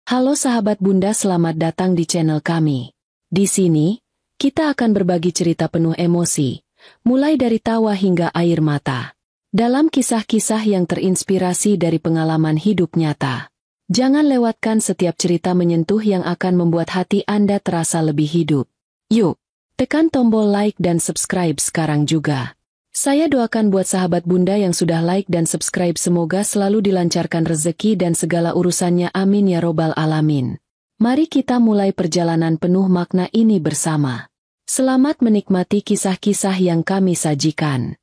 Halo sahabat Bunda, selamat datang di channel kami. Di sini, kita akan berbagi cerita penuh emosi, mulai dari tawa hingga air mata. Dalam kisah-kisah yang terinspirasi dari pengalaman hidup nyata. Jangan lewatkan setiap cerita menyentuh yang akan membuat hati Anda terasa lebih hidup. Yuk, tekan tombol like dan subscribe sekarang juga. Saya doakan buat sahabat Bunda yang sudah like dan subscribe semoga selalu dilancarkan rezeki dan segala urusannya, amin ya robbal alamin. Mari kita mulai perjalanan penuh makna ini bersama. Selamat menikmati kisah-kisah yang kami sajikan.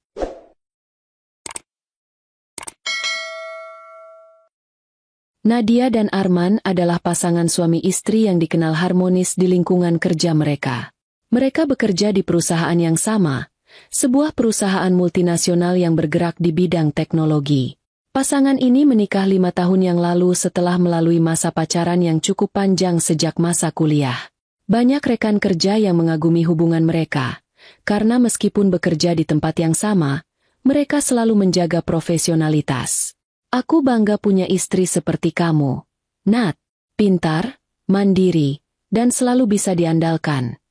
Nadia dan Arman adalah pasangan suami istri yang dikenal harmonis di lingkungan kerja mereka. Mereka bekerja di perusahaan yang sama, sebuah perusahaan multinasional yang bergerak di bidang teknologi. Pasangan ini menikah 5 tahun yang lalu setelah melalui masa pacaran yang cukup panjang sejak masa kuliah. Banyak rekan kerja yang mengagumi hubungan mereka, karena meskipun bekerja di tempat yang sama, mereka selalu menjaga profesionalitas. Aku bangga punya istri seperti kamu, Nat. Pintar, mandiri, dan selalu bisa diandalkan.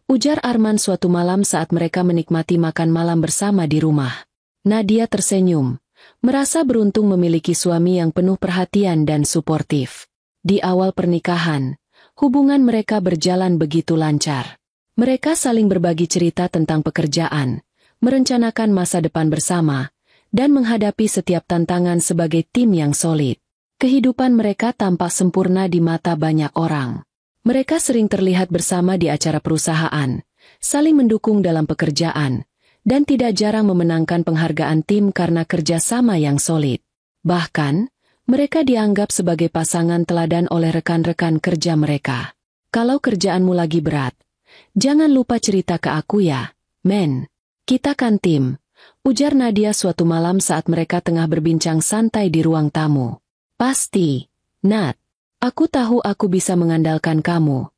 Ujar Arman suatu malam saat mereka menikmati makan malam bersama di rumah. Nadia tersenyum, merasa beruntung memiliki suami yang penuh perhatian dan suportif. Di awal pernikahan, hubungan mereka berjalan begitu lancar. Mereka saling berbagi cerita tentang pekerjaan, merencanakan masa depan bersama, dan menghadapi setiap tantangan sebagai tim yang solid. Kehidupan mereka tampak sempurna di mata banyak orang. Mereka sering terlihat bersama di acara perusahaan, saling mendukung dalam pekerjaan, dan tidak jarang memenangkan penghargaan tim karena kerjasama yang solid. Bahkan, mereka dianggap sebagai pasangan teladan oleh rekan-rekan kerja mereka. Kalau kerjaanmu lagi berat, jangan lupa cerita ke aku ya, men. Kita kan tim, ujar Nadia suatu malam saat mereka tengah berbincang santai di ruang tamu. Pasti, Nat. Aku tahu aku bisa mengandalkan kamu,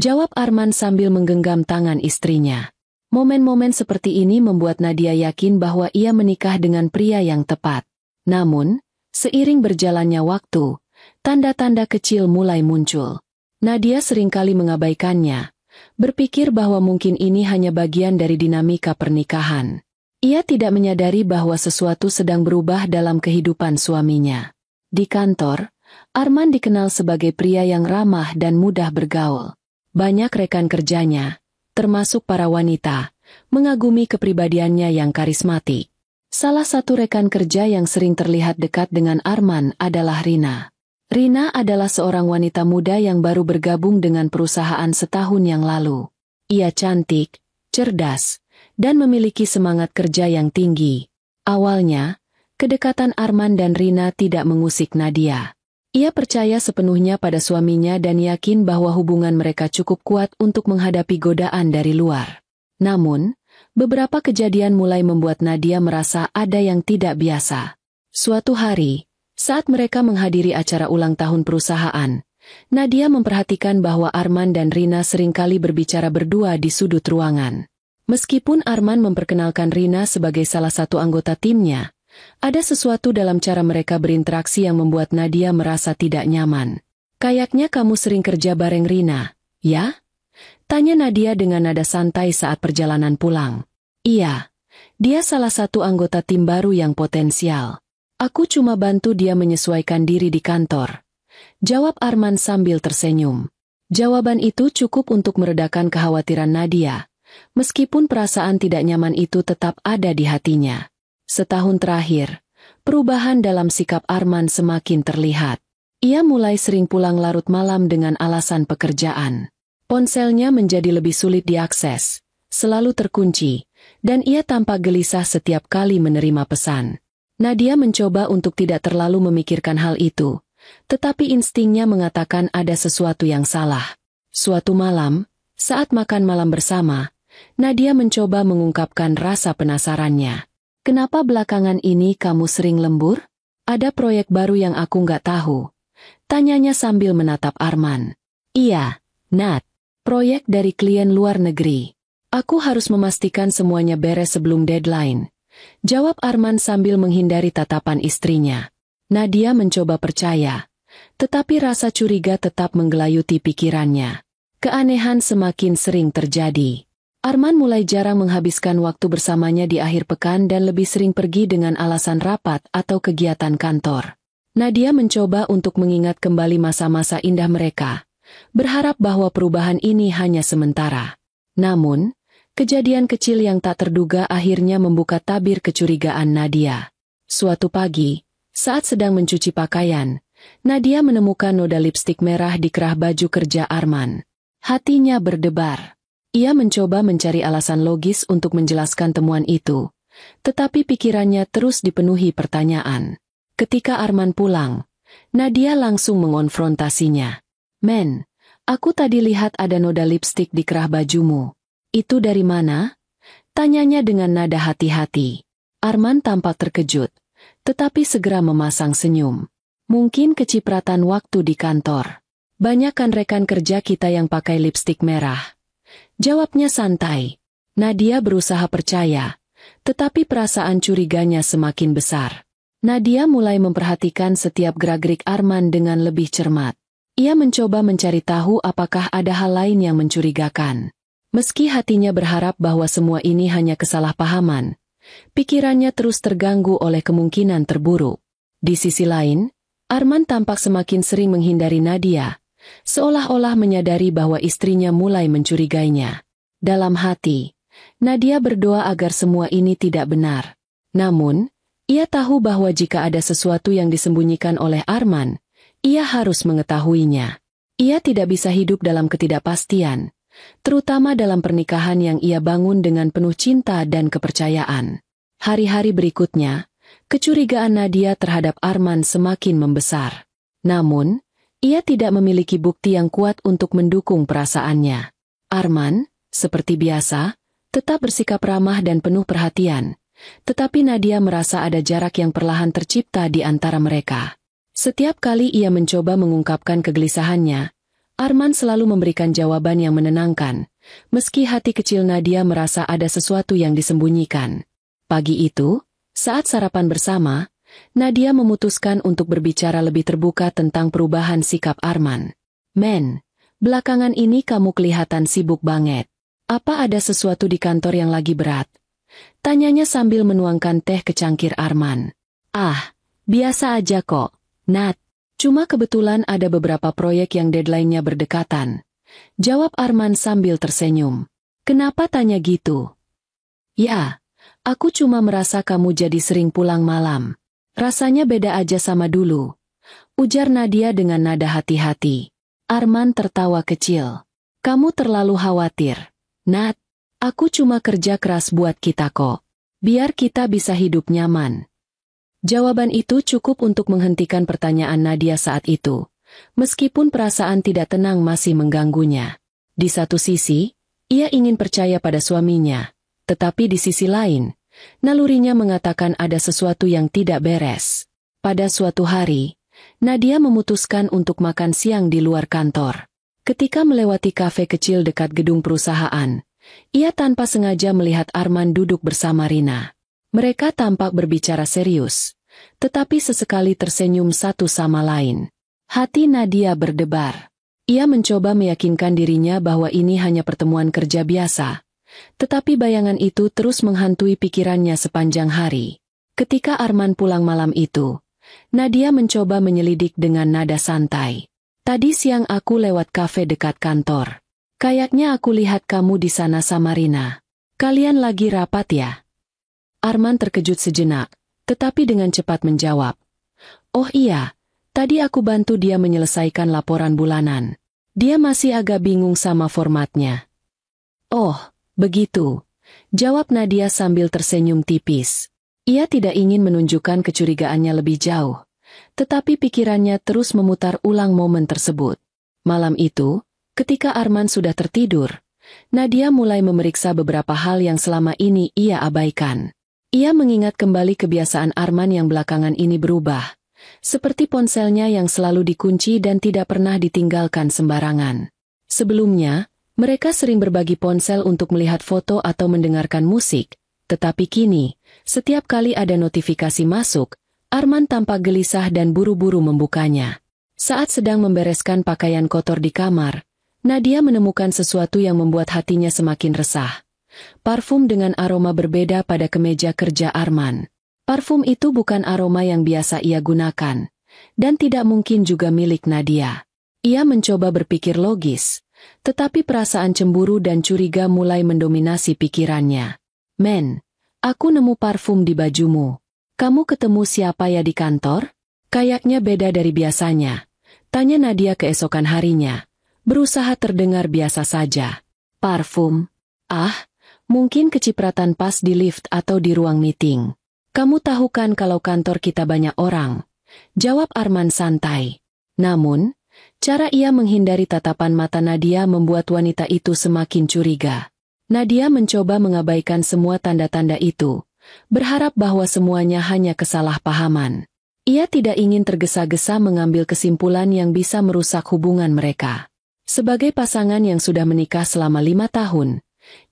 jawab Arman sambil menggenggam tangan istrinya. Momen-momen seperti ini membuat Nadia yakin bahwa ia menikah dengan pria yang tepat. Namun, seiring berjalannya waktu, tanda-tanda kecil mulai muncul. Nadia seringkali mengabaikannya, berpikir bahwa mungkin ini hanya bagian dari dinamika pernikahan. Ia tidak menyadari bahwa sesuatu sedang berubah dalam kehidupan suaminya. Di kantor, Arman dikenal sebagai pria yang ramah dan mudah bergaul. Banyak rekan kerjanya, termasuk para wanita, mengagumi kepribadiannya yang karismatik. Salah satu rekan kerja yang sering terlihat dekat dengan Arman adalah Rina. Rina adalah seorang wanita muda yang baru bergabung dengan perusahaan setahun yang lalu. Ia cantik, cerdas, dan memiliki semangat kerja yang tinggi. Awalnya, kedekatan Arman dan Rina tidak mengusik Nadia. Ia percaya sepenuhnya pada suaminya dan yakin bahwa hubungan mereka cukup kuat untuk menghadapi godaan dari luar. Namun, beberapa kejadian mulai membuat Nadia merasa ada yang tidak biasa. Suatu hari, saat mereka menghadiri acara ulang tahun perusahaan, Nadia memperhatikan bahwa Arman dan Rina seringkali berbicara berdua di sudut ruangan. Meskipun Arman memperkenalkan Rina sebagai salah satu anggota timnya, ada sesuatu dalam cara mereka berinteraksi yang membuat Nadia merasa tidak nyaman. Kayaknya kamu sering kerja bareng Rina, ya? Tanya Nadia dengan nada santai saat perjalanan pulang. Iya, dia salah satu anggota tim baru yang potensial. Aku cuma bantu dia menyesuaikan diri di kantor, jawab Arman sambil tersenyum. Jawaban itu cukup untuk meredakan kekhawatiran Nadia, meskipun perasaan tidak nyaman itu tetap ada di hatinya. Setahun terakhir, perubahan dalam sikap Arman semakin terlihat. Ia mulai sering pulang larut malam dengan alasan pekerjaan. Ponselnya menjadi lebih sulit diakses, selalu terkunci, dan ia tampak gelisah setiap kali menerima pesan. Nadia mencoba untuk tidak terlalu memikirkan hal itu, tetapi instingnya mengatakan ada sesuatu yang salah. Suatu malam, saat makan malam bersama, Nadia mencoba mengungkapkan rasa penasarannya. Kenapa belakangan ini kamu sering lembur? Ada proyek baru yang aku nggak tahu. Tanyanya sambil menatap Arman. Iya, Nat. Proyek dari klien luar negeri. Aku harus memastikan semuanya beres sebelum deadline. Jawab Arman sambil menghindari tatapan istrinya. Nadia mencoba percaya, tetapi rasa curiga tetap menggelayuti pikirannya. Keanehan semakin sering terjadi. Arman mulai jarang menghabiskan waktu bersamanya di akhir pekan dan lebih sering pergi dengan alasan rapat atau kegiatan kantor. Nadia mencoba untuk mengingat kembali masa-masa indah mereka, berharap bahwa perubahan ini hanya sementara. Namun, kejadian kecil yang tak terduga akhirnya membuka tabir kecurigaan Nadia. Suatu pagi, saat sedang mencuci pakaian, Nadia menemukan noda lipstik merah di kerah baju kerja Arman. Hatinya berdebar. Ia mencoba mencari alasan logis untuk menjelaskan temuan itu, tetapi pikirannya terus dipenuhi pertanyaan. Ketika Arman pulang, Nadia langsung mengonfrontasinya. "Men, aku tadi lihat ada noda lipstik di kerah bajumu. Itu dari mana?" Tanyanya dengan nada hati-hati. Arman tampak terkejut, tetapi segera memasang senyum. "Mungkin kecipratan waktu di kantor. Banyak kan rekan kerja kita yang pakai lipstik merah," jawabnya santai. Nadia berusaha percaya, tetapi perasaan curiganya semakin besar. Nadia mulai memperhatikan setiap gerak-gerik Arman dengan lebih cermat. Ia mencoba mencari tahu apakah ada hal lain yang mencurigakan. Meski hatinya berharap bahwa semua ini hanya kesalahpahaman, pikirannya terus terganggu oleh kemungkinan terburuk. Di sisi lain, Arman tampak semakin sering menghindari Nadia, seolah-olah menyadari bahwa istrinya mulai mencurigainya. Dalam hati, Nadia berdoa agar semua ini tidak benar. Namun, ia tahu bahwa jika ada sesuatu yang disembunyikan oleh Arman, ia harus mengetahuinya. Ia tidak bisa hidup dalam ketidakpastian, terutama dalam pernikahan yang ia bangun dengan penuh cinta dan kepercayaan. Hari-hari berikutnya, kecurigaan Nadia terhadap Arman semakin membesar. Namun, ia tidak memiliki bukti yang kuat untuk mendukung perasaannya. Arman, seperti biasa, tetap bersikap ramah dan penuh perhatian. Tetapi Nadia merasa ada jarak yang perlahan tercipta di antara mereka. Setiap kali ia mencoba mengungkapkan kegelisahannya, Arman selalu memberikan jawaban yang menenangkan, meski hati kecil Nadia merasa ada sesuatu yang disembunyikan. Pagi itu, saat sarapan bersama, Nadia memutuskan untuk berbicara lebih terbuka tentang perubahan sikap Arman. "Men, belakangan ini kamu kelihatan sibuk banget. Apa ada sesuatu di kantor yang lagi berat?" Tanyanya sambil menuangkan teh ke cangkir Arman. "Ah, biasa aja kok, Nat. Cuma kebetulan ada beberapa proyek yang deadline-nya berdekatan," jawab Arman sambil tersenyum. "Kenapa tanya gitu?" "Ya, aku cuma merasa kamu jadi sering pulang malam. Rasanya beda aja sama dulu," ujar Nadia dengan nada hati-hati. Arman tertawa kecil. "Kamu terlalu khawatir, Nat. Aku cuma kerja keras buat kita kok. Biar kita bisa hidup nyaman." Jawaban itu cukup untuk menghentikan pertanyaan Nadia saat itu, meskipun perasaan tidak tenang masih mengganggunya. Di satu sisi, ia ingin percaya pada suaminya, tetapi di sisi lain, nalurinya mengatakan ada sesuatu yang tidak beres. Pada suatu hari, Nadia memutuskan untuk makan siang di luar kantor. Ketika melewati kafe kecil dekat gedung perusahaan, ia tanpa sengaja melihat Arman duduk bersama Rina. Mereka tampak berbicara serius, tetapi sesekali tersenyum satu sama lain. Hati Nadia berdebar. Ia mencoba meyakinkan dirinya bahwa ini hanya pertemuan kerja biasa, tetapi bayangan itu terus menghantui pikirannya sepanjang hari. Ketika Arman pulang malam itu, Nadia mencoba menyelidik dengan nada santai. "Tadi siang aku lewat kafe dekat kantor. Kayaknya aku lihat kamu di sana sama Rina. Kalian lagi rapat ya?" Arman terkejut sejenak, tetapi dengan cepat menjawab. "Oh iya, tadi aku bantu dia menyelesaikan laporan bulanan. Dia masih agak bingung sama formatnya." "Oh, begitu," jawab Nadia sambil tersenyum tipis. Ia tidak ingin menunjukkan kecurigaannya lebih jauh, tetapi pikirannya terus memutar ulang momen tersebut. Malam itu, ketika Arman sudah tertidur, Nadia mulai memeriksa beberapa hal yang selama ini ia abaikan. Ia mengingat kembali kebiasaan Arman yang belakangan ini berubah, seperti ponselnya yang selalu dikunci dan tidak pernah ditinggalkan sembarangan. Sebelumnya, mereka sering berbagi ponsel untuk melihat foto atau mendengarkan musik, tetapi kini, setiap kali ada notifikasi masuk, Arman tampak gelisah dan buru-buru membukanya. Saat sedang membereskan pakaian kotor di kamar, Nadia menemukan sesuatu yang membuat hatinya semakin resah. Parfum dengan aroma berbeda pada kemeja kerja Arman. Parfum itu bukan aroma yang biasa ia gunakan, dan tidak mungkin juga milik Nadia. Ia mencoba berpikir logis, tetapi perasaan cemburu dan curiga mulai mendominasi pikirannya. Men, aku nemu parfum di bajumu. Kamu ketemu siapa ya di kantor? Kayaknya beda dari biasanya. Tanya Nadia keesokan harinya. Berusaha terdengar biasa saja. Parfum? Ah, mungkin kecipratan pas di lift atau di ruang meeting. Kamu tahu kan kalau kantor kita banyak orang? Jawab Arman santai. Namun, cara ia menghindari tatapan mata Nadia membuat wanita itu semakin curiga. Nadia mencoba mengabaikan semua tanda-tanda itu, berharap bahwa semuanya hanya kesalahpahaman. Ia tidak ingin tergesa-gesa mengambil kesimpulan yang bisa merusak hubungan mereka. Sebagai pasangan yang sudah menikah selama 5 tahun,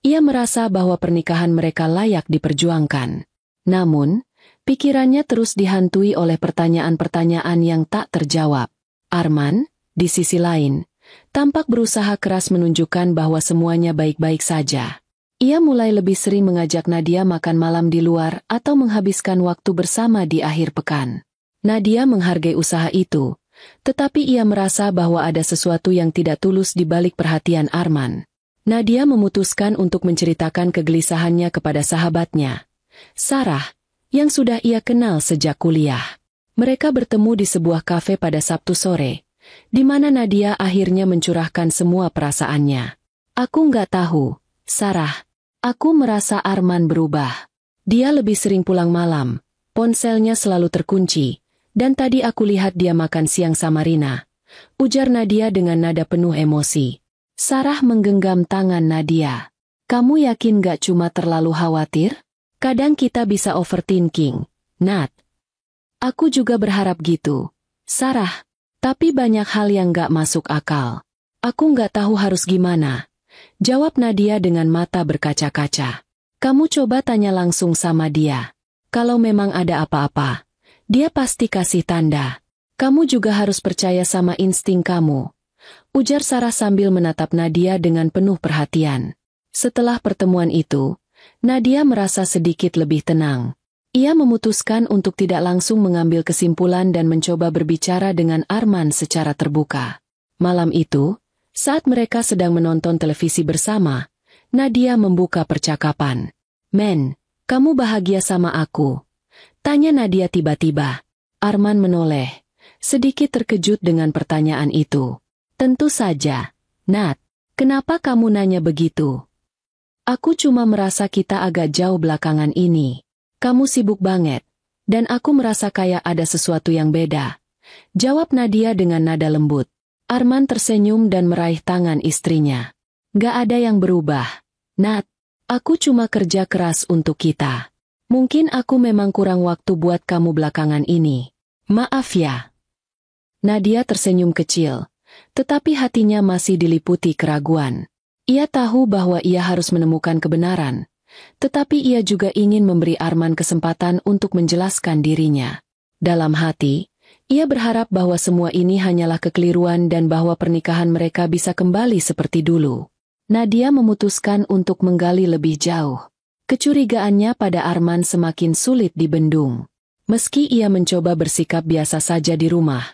ia merasa bahwa pernikahan mereka layak diperjuangkan. Namun, pikirannya terus dihantui oleh pertanyaan-pertanyaan yang tak terjawab. Arman, di sisi lain, tampak berusaha keras menunjukkan bahwa semuanya baik-baik saja. Ia mulai lebih sering mengajak Nadia makan malam di luar atau menghabiskan waktu bersama di akhir pekan. Nadia menghargai usaha itu, tetapi ia merasa bahwa ada sesuatu yang tidak tulus di balik perhatian Arman. Nadia memutuskan untuk menceritakan kegelisahannya kepada sahabatnya, Sarah, yang sudah ia kenal sejak kuliah. Mereka bertemu di sebuah kafe pada Sabtu sore, di mana Nadia akhirnya mencurahkan semua perasaannya. Aku nggak tahu, Sarah. Aku merasa Arman berubah. Dia lebih sering pulang malam, ponselnya selalu terkunci, dan tadi aku lihat dia makan siang sama Rina. Ujar Nadia dengan nada penuh emosi. Sarah menggenggam tangan Nadia. Kamu yakin gak cuma terlalu khawatir? Kadang kita bisa overthinking, Nat. Aku juga berharap gitu, Sarah. Tapi banyak hal yang gak masuk akal. Aku gak tahu harus gimana. Jawab Nadia dengan mata berkaca-kaca. Kamu coba tanya langsung sama dia. Kalau memang ada apa-apa, dia pasti kasih tanda. Kamu juga harus percaya sama insting kamu. Ujar Sarah sambil menatap Nadia dengan penuh perhatian. Setelah pertemuan itu, Nadia merasa sedikit lebih tenang. Ia memutuskan untuk tidak langsung mengambil kesimpulan dan mencoba berbicara dengan Arman secara terbuka. Malam itu, saat mereka sedang menonton televisi bersama, Nadia membuka percakapan. Men, kamu bahagia sama aku? Tanya Nadia tiba-tiba. Arman menoleh, sedikit terkejut dengan pertanyaan itu. Tentu saja, Nat. Kenapa kamu nanya begitu? Aku cuma merasa kita agak jauh belakangan ini. Kamu sibuk banget, dan aku merasa kayak ada sesuatu yang beda. Jawab Nadia dengan nada lembut. Arman tersenyum dan meraih tangan istrinya. Gak ada yang berubah, Nat. Aku cuma kerja keras untuk kita. Mungkin aku memang kurang waktu buat kamu belakangan ini. Maaf ya. Nadia tersenyum kecil, tetapi hatinya masih diliputi keraguan. Ia tahu bahwa ia harus menemukan kebenaran, tetapi ia juga ingin memberi Arman kesempatan untuk menjelaskan dirinya. Dalam hati, ia berharap bahwa semua ini hanyalah kekeliruan dan bahwa pernikahan mereka bisa kembali seperti dulu. Nadia memutuskan untuk menggali lebih jauh. Kecurigaannya pada Arman semakin sulit dibendung. Meski ia mencoba bersikap biasa saja di rumah,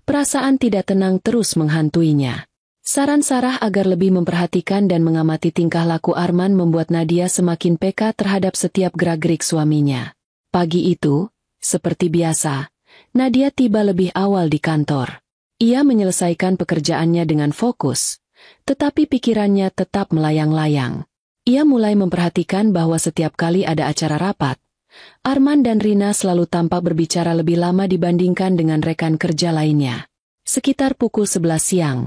perasaan tidak tenang terus menghantuinya. Saran Sarah agar lebih memperhatikan dan mengamati tingkah laku Arman membuat Nadia semakin peka terhadap setiap gerak-gerik suaminya. Pagi itu, seperti biasa, Nadia tiba lebih awal di kantor. Ia menyelesaikan pekerjaannya dengan fokus, tetapi pikirannya tetap melayang-layang. Ia mulai memperhatikan bahwa setiap kali ada acara rapat, Arman dan Rina selalu tampak berbicara lebih lama dibandingkan dengan rekan kerja lainnya. Sekitar pukul 11 siang,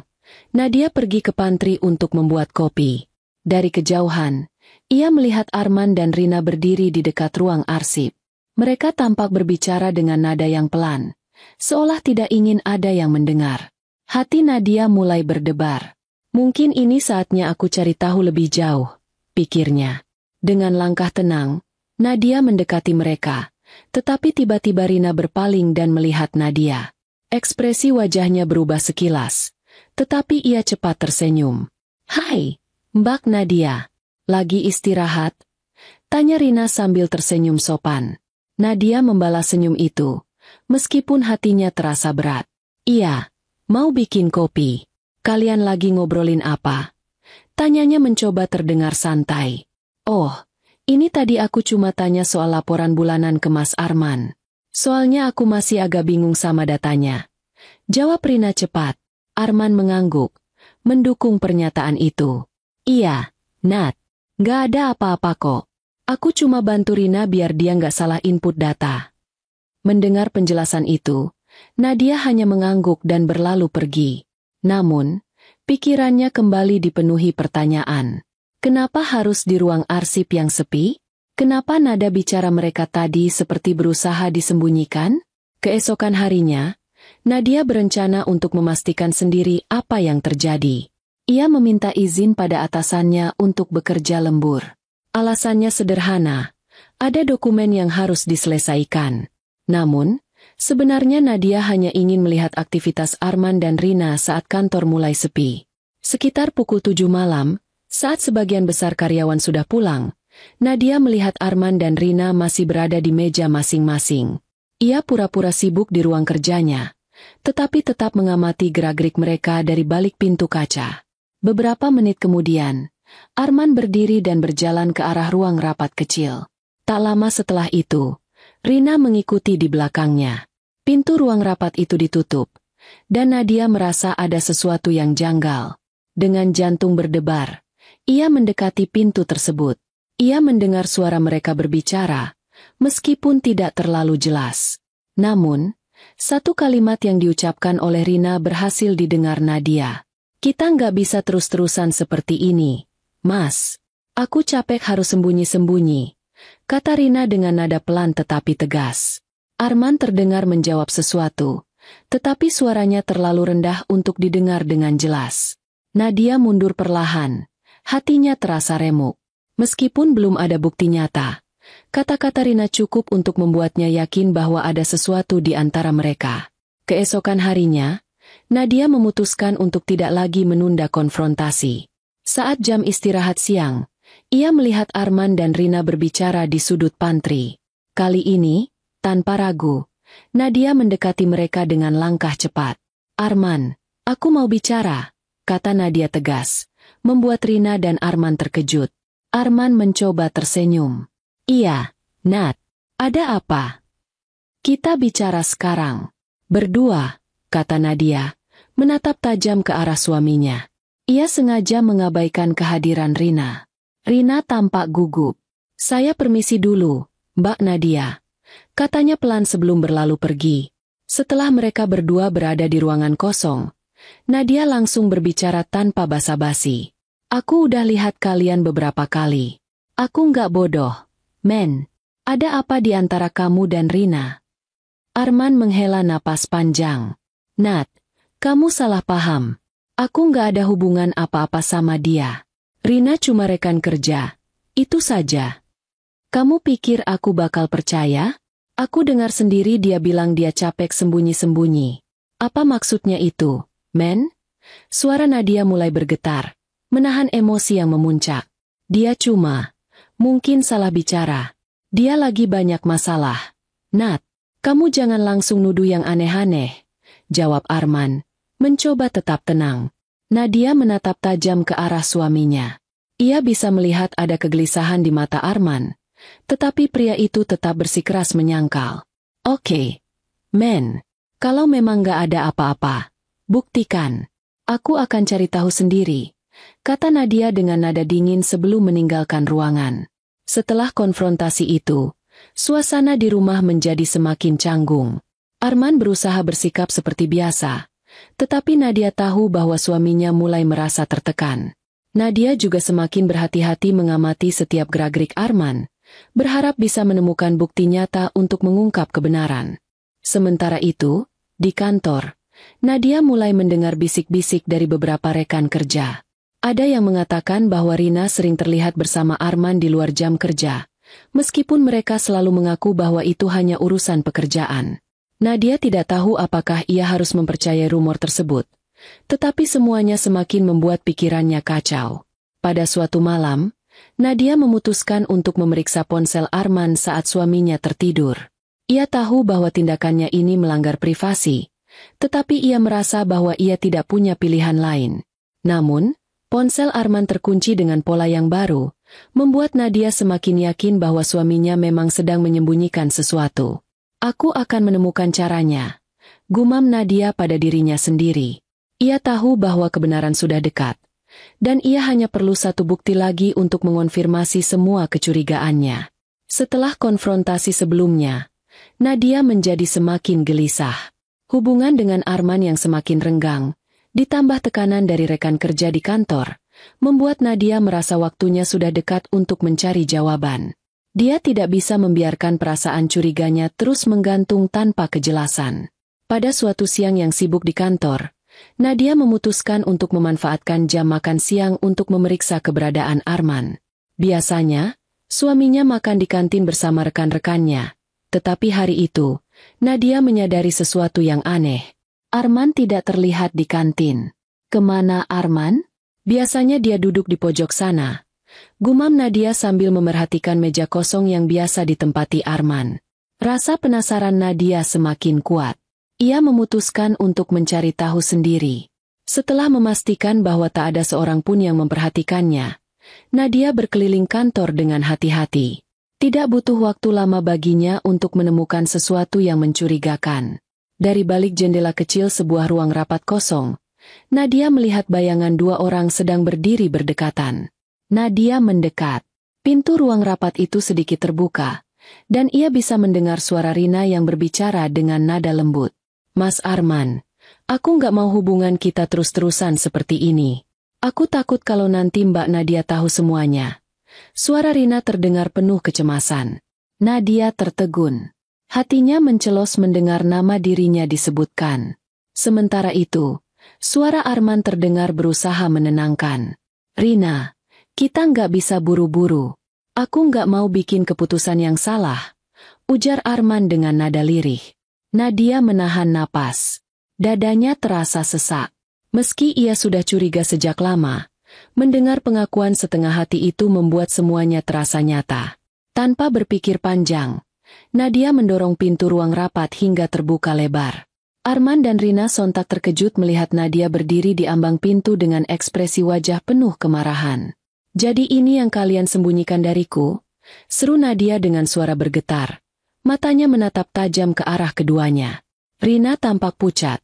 Nadia pergi ke pantry untuk membuat kopi. Dari kejauhan, ia melihat Arman dan Rina berdiri di dekat ruang arsip. Mereka tampak berbicara dengan nada yang pelan, seolah tidak ingin ada yang mendengar. Hati Nadia mulai berdebar. Mungkin ini saatnya aku cari tahu lebih jauh, pikirnya. Dengan langkah tenang, Nadia mendekati mereka, tetapi tiba-tiba Rina berpaling dan melihat Nadia. Ekspresi wajahnya berubah sekilas, tetapi ia cepat tersenyum. "Hai, Mbak Nadia. Lagi istirahat?" tanya Rina sambil tersenyum sopan. Nadia membalas senyum itu, meskipun hatinya terasa berat. "Iya, mau bikin kopi. Kalian lagi ngobrolin apa?" tanyanya mencoba terdengar santai. "Oh, ini tadi aku cuma tanya soal laporan bulanan ke Mas Arman. Soalnya aku masih agak bingung sama datanya," jawab Rina cepat. Arman mengangguk, mendukung pernyataan itu. "Iya, Nat. Nggak ada apa-apa kok. Aku cuma bantu Rina biar dia nggak salah input data." Mendengar penjelasan itu, Nadia hanya mengangguk dan berlalu pergi. Namun, pikirannya kembali dipenuhi pertanyaan. Kenapa harus di ruang arsip yang sepi? Kenapa nada bicara mereka tadi seperti berusaha disembunyikan? Keesokan harinya, Nadia berencana untuk memastikan sendiri apa yang terjadi. Ia meminta izin pada atasannya untuk bekerja lembur. Alasannya sederhana, ada dokumen yang harus diselesaikan. Namun, sebenarnya Nadia hanya ingin melihat aktivitas Arman dan Rina saat kantor mulai sepi. Sekitar pukul 7 malam, saat sebagian besar karyawan sudah pulang, Nadia melihat Arman dan Rina masih berada di meja masing-masing. Ia pura-pura sibuk di ruang kerjanya, tetapi tetap mengamati gerak-gerik mereka dari balik pintu kaca. Beberapa menit kemudian, Arman berdiri dan berjalan ke arah ruang rapat kecil. Tak lama setelah itu, Rina mengikuti di belakangnya. Pintu ruang rapat itu ditutup, dan Nadia merasa ada sesuatu yang janggal. Dengan jantung berdebar, ia mendekati pintu tersebut. Ia mendengar suara mereka berbicara, meskipun tidak terlalu jelas. Namun, satu kalimat yang diucapkan oleh Rina berhasil didengar Nadia. "Kita nggak bisa terus-terusan seperti ini, Mas. Aku capek harus sembunyi-sembunyi," kata Rina dengan nada pelan tetapi tegas. Arman terdengar menjawab sesuatu, tetapi suaranya terlalu rendah untuk didengar dengan jelas. Nadia mundur perlahan. Hatinya terasa remuk. Meskipun belum ada bukti nyata, kata-kata Rina cukup untuk membuatnya yakin bahwa ada sesuatu di antara mereka. Keesokan harinya, Nadia memutuskan untuk tidak lagi menunda konfrontasi. Saat jam istirahat siang, ia melihat Arman dan Rina berbicara di sudut pantry. Kali ini, tanpa ragu, Nadia mendekati mereka dengan langkah cepat. "Arman, aku mau bicara," kata Nadia tegas, membuat Rina dan Arman terkejut. Arman mencoba tersenyum. "Iya, Nat. Ada apa?" "Kita bicara sekarang. Berdua," kata Nadia, menatap tajam ke arah suaminya. Ia sengaja mengabaikan kehadiran Rina. Rina tampak gugup. "Saya permisi dulu, Mbak Nadia," katanya pelan sebelum berlalu pergi. Setelah mereka berdua berada di ruangan kosong, Nadia langsung berbicara tanpa basa-basi. "Aku udah lihat kalian beberapa kali. Aku nggak bodoh, men. Ada apa di antara kamu dan Rina?" Arman menghela napas panjang. "Nat, kamu salah paham. Aku nggak ada hubungan apa-apa sama dia. Rina cuma rekan kerja. Itu saja." "Kamu pikir aku bakal percaya? Aku dengar sendiri dia bilang dia capek sembunyi-sembunyi. Apa maksudnya itu, men?" Suara Nadia mulai bergetar, menahan emosi yang memuncak. "Dia mungkin salah bicara. Dia lagi banyak masalah." "Nat, kamu jangan langsung nuduh yang aneh-aneh," jawab Arman, mencoba tetap tenang. Nadia menatap tajam ke arah suaminya. Ia bisa melihat ada kegelisahan di mata Arman, tetapi pria itu tetap bersikeras menyangkal. "Oke, men, kalau memang nggak ada apa-apa, buktikan. Aku akan cari tahu sendiri," kata Nadia dengan nada dingin sebelum meninggalkan ruangan. Setelah konfrontasi itu, suasana di rumah menjadi semakin canggung. Arman berusaha bersikap seperti biasa, tetapi Nadia tahu bahwa suaminya mulai merasa tertekan. Nadia juga semakin berhati-hati mengamati setiap gerak-gerik Arman, berharap bisa menemukan bukti nyata untuk mengungkap kebenaran. Sementara itu, di kantor, Nadia mulai mendengar bisik-bisik dari beberapa rekan kerja. Ada yang mengatakan bahwa Rina sering terlihat bersama Arman di luar jam kerja, meskipun mereka selalu mengaku bahwa itu hanya urusan pekerjaan. Nadia tidak tahu apakah ia harus mempercayai rumor tersebut, tetapi semuanya semakin membuat pikirannya kacau. Pada suatu malam, Nadia memutuskan untuk memeriksa ponsel Arman saat suaminya tertidur. Ia tahu bahwa tindakannya ini melanggar privasi, tetapi ia merasa bahwa ia tidak punya pilihan lain. Namun, ponsel Arman terkunci dengan pola yang baru, membuat Nadia semakin yakin bahwa suaminya memang sedang menyembunyikan sesuatu. Aku akan menemukan caranya, gumam Nadia pada dirinya sendiri. Ia tahu bahwa kebenaran sudah dekat, dan ia hanya perlu satu bukti lagi untuk mengonfirmasi semua kecurigaannya. Setelah konfrontasi sebelumnya, Nadia menjadi semakin gelisah. Hubungan dengan Arman yang semakin renggang, ditambah tekanan dari rekan kerja di kantor, membuat Nadia merasa waktunya sudah dekat untuk mencari jawaban. Dia tidak bisa membiarkan perasaan curiganya terus menggantung tanpa kejelasan. Pada suatu siang yang sibuk di kantor, Nadia memutuskan untuk memanfaatkan jam makan siang untuk memeriksa keberadaan Arman. Biasanya, suaminya makan di kantin bersama rekan-rekannya, tetapi hari itu, Nadia menyadari sesuatu yang aneh. Arman tidak terlihat di kantin. Kemana Arman? Biasanya dia duduk di pojok sana, gumam Nadia sambil memerhatikan meja kosong yang biasa ditempati Arman. Rasa penasaran Nadia semakin kuat. Ia memutuskan untuk mencari tahu sendiri. Setelah memastikan bahwa tak ada seorang pun yang memperhatikannya, Nadia berkeliling kantor dengan hati-hati. Tidak butuh waktu lama baginya untuk menemukan sesuatu yang mencurigakan. Dari balik jendela kecil sebuah ruang rapat kosong, Nadia melihat bayangan dua orang sedang berdiri berdekatan. Nadia mendekat. Pintu ruang rapat itu sedikit terbuka, dan ia bisa mendengar suara Rina yang berbicara dengan nada lembut. Mas Arman, aku nggak mau hubungan kita terus-terusan seperti ini. Aku takut kalau nanti Mbak Nadia tahu semuanya. Suara Rina terdengar penuh kecemasan. Nadia tertegun. Hatinya mencelos mendengar nama dirinya disebutkan. Sementara itu, suara Arman terdengar berusaha menenangkan. Rina, kita nggak bisa buru-buru. Aku nggak mau bikin keputusan yang salah, ujar Arman dengan nada lirih. Nadia menahan napas. Dadanya terasa sesak. Meski ia sudah curiga sejak lama, mendengar pengakuan setengah hati itu membuat semuanya terasa nyata. Tanpa berpikir panjang, Nadia mendorong pintu ruang rapat hingga terbuka lebar. Arman dan Rina sontak terkejut melihat Nadia berdiri di ambang pintu dengan ekspresi wajah penuh kemarahan. Jadi ini yang kalian sembunyikan dariku? Seru Nadia dengan suara bergetar. Matanya menatap tajam ke arah keduanya. Rina tampak pucat,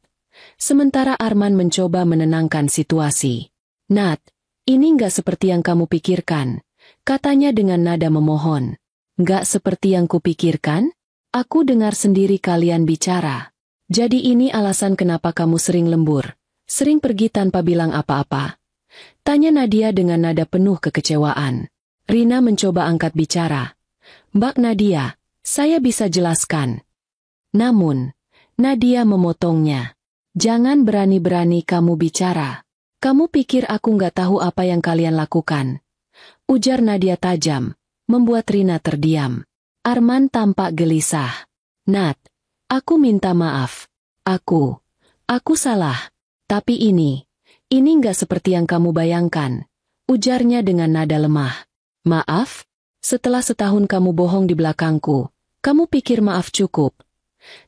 sementara Arman mencoba menenangkan situasi. Nat, ini nggak seperti yang kamu pikirkan, katanya dengan nada memohon. Nggak seperti yang kupikirkan? Aku dengar sendiri kalian bicara. Jadi ini alasan kenapa kamu sering lembur, sering pergi tanpa bilang apa-apa? Tanya Nadia dengan nada penuh kekecewaan. Rina mencoba angkat bicara. Mbak Nadia, saya bisa jelaskan. Namun, Nadia memotongnya. Jangan berani-berani kamu bicara. Kamu pikir aku nggak tahu apa yang kalian lakukan? Ujar Nadia tajam, membuat Rina terdiam. Arman tampak gelisah. Nat, aku minta maaf. Aku salah. Tapi ini nggak seperti yang kamu bayangkan. Ujarnya dengan nada lemah. Maaf? Setelah setahun kamu bohong di belakangku, kamu pikir maaf cukup?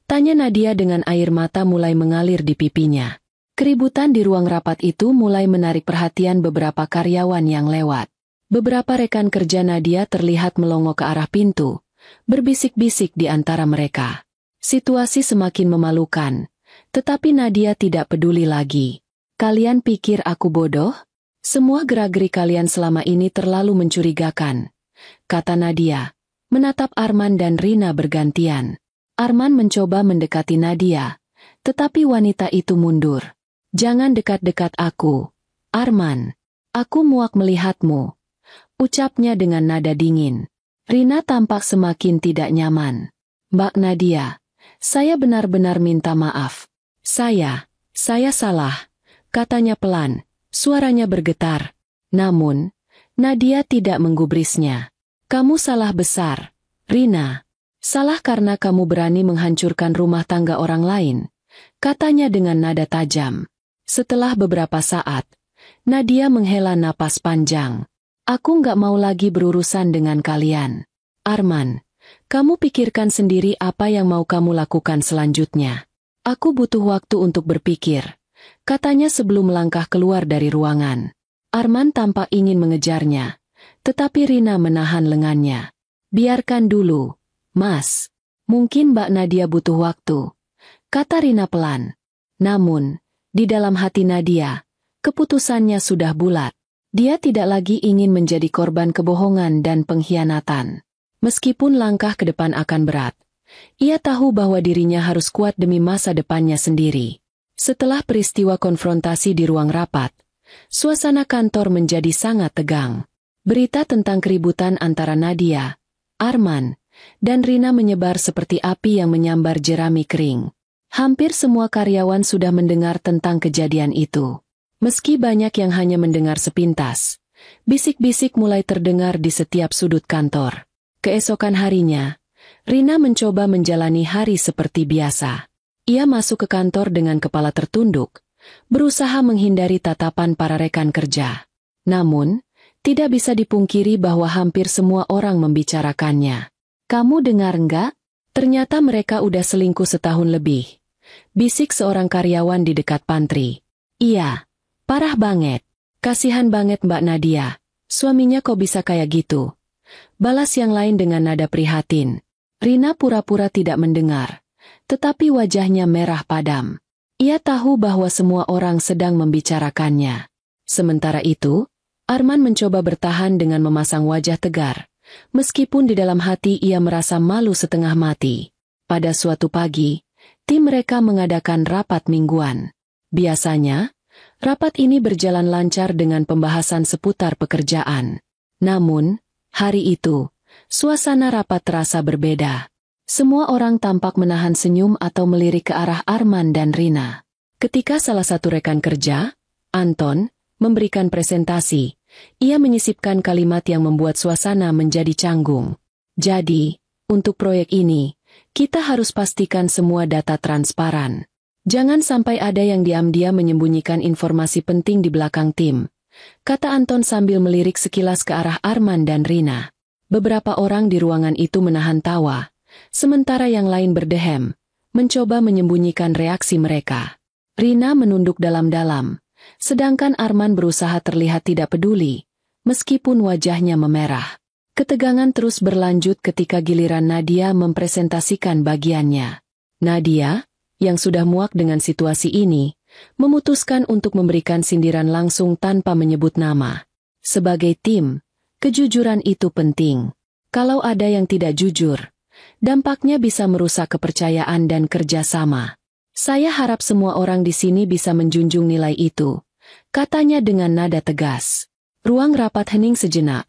Tanya Nadia dengan air mata mulai mengalir di pipinya. Keributan di ruang rapat itu mulai menarik perhatian beberapa karyawan yang lewat. Beberapa rekan kerja Nadia terlihat melongo ke arah pintu, berbisik-bisik di antara mereka. Situasi semakin memalukan, tetapi Nadia tidak peduli lagi. Kalian pikir aku bodoh? Semua gerak-gerik kalian selama ini terlalu mencurigakan, kata Nadia, menatap Arman dan Rina bergantian. Arman mencoba mendekati Nadia, tetapi wanita itu mundur. Jangan dekat-dekat aku, Arman. Aku muak melihatmu, ucapnya dengan nada dingin. Rina tampak semakin tidak nyaman. Mbak Nadia, saya benar-benar minta maaf. Saya salah, katanya pelan, suaranya bergetar. Namun, Nadia tidak menggubrisnya. Kamu salah besar, Rina. Salah karena kamu berani menghancurkan rumah tangga orang lain, katanya dengan nada tajam. Setelah beberapa saat, Nadia menghela napas panjang. Aku nggak mau lagi berurusan dengan kalian. Arman, kamu pikirkan sendiri apa yang mau kamu lakukan selanjutnya. Aku butuh waktu untuk berpikir, katanya sebelum melangkah keluar dari ruangan. Arman tampak ingin mengejarnya, tetapi Rina menahan lengannya. Biarkan dulu, Mas. Mungkin Mbak Nadia butuh waktu, kata Rina pelan. Namun, di dalam hati Nadia, keputusannya sudah bulat. Dia tidak lagi ingin menjadi korban kebohongan dan pengkhianatan. Meskipun langkah ke depan akan berat, ia tahu bahwa dirinya harus kuat demi masa depannya sendiri. Setelah peristiwa konfrontasi di ruang rapat, suasana kantor menjadi sangat tegang. Berita tentang keributan antara Nadia, Arman, dan Rina menyebar seperti api yang menyambar jerami kering. Hampir semua karyawan sudah mendengar tentang kejadian itu. Meski banyak yang hanya mendengar sepintas, bisik-bisik mulai terdengar di setiap sudut kantor. Keesokan harinya, Rina mencoba menjalani hari seperti biasa. Ia masuk ke kantor dengan kepala tertunduk, berusaha menghindari tatapan para rekan kerja. Namun, tidak bisa dipungkiri bahwa hampir semua orang membicarakannya. Kamu dengar enggak? Ternyata mereka udah selingkuh setahun lebih. Bisik seorang karyawan di dekat pantry. Iya. Parah banget. Kasihan banget Mbak Nadia. Suaminya kok bisa kayak gitu? Balas yang lain dengan nada prihatin. Rina pura-pura tidak mendengar, tetapi wajahnya merah padam. Ia tahu bahwa semua orang sedang membicarakannya. Sementara itu, Arman mencoba bertahan dengan memasang wajah tegar, meskipun di dalam hati ia merasa malu setengah mati. Pada suatu pagi, tim mereka mengadakan rapat mingguan. Biasanya, rapat ini berjalan lancar dengan pembahasan seputar pekerjaan. Namun, hari itu, suasana rapat terasa berbeda. Semua orang tampak menahan senyum atau melirik ke arah Arman dan Rina. Ketika salah satu rekan kerja, Anton, memberikan presentasi, ia menyisipkan kalimat yang membuat suasana menjadi canggung. Jadi, untuk proyek ini, kita harus pastikan semua data transparan. Jangan sampai ada yang diam-diam menyembunyikan informasi penting di belakang tim, kata Anton sambil melirik sekilas ke arah Arman dan Rina. Beberapa orang di ruangan itu menahan tawa, sementara yang lain berdehem, mencoba menyembunyikan reaksi mereka. Rina menunduk dalam-dalam, sedangkan Arman berusaha terlihat tidak peduli, meskipun wajahnya memerah. Ketegangan terus berlanjut ketika giliran Nadia mempresentasikan bagiannya. Nadia, yang sudah muak dengan situasi ini, memutuskan untuk memberikan sindiran langsung tanpa menyebut nama. Sebagai tim, kejujuran itu penting. Kalau ada yang tidak jujur, dampaknya bisa merusak kepercayaan dan kerjasama. Saya harap semua orang di sini bisa menjunjung nilai itu, katanya dengan nada tegas. Ruang rapat hening sejenak,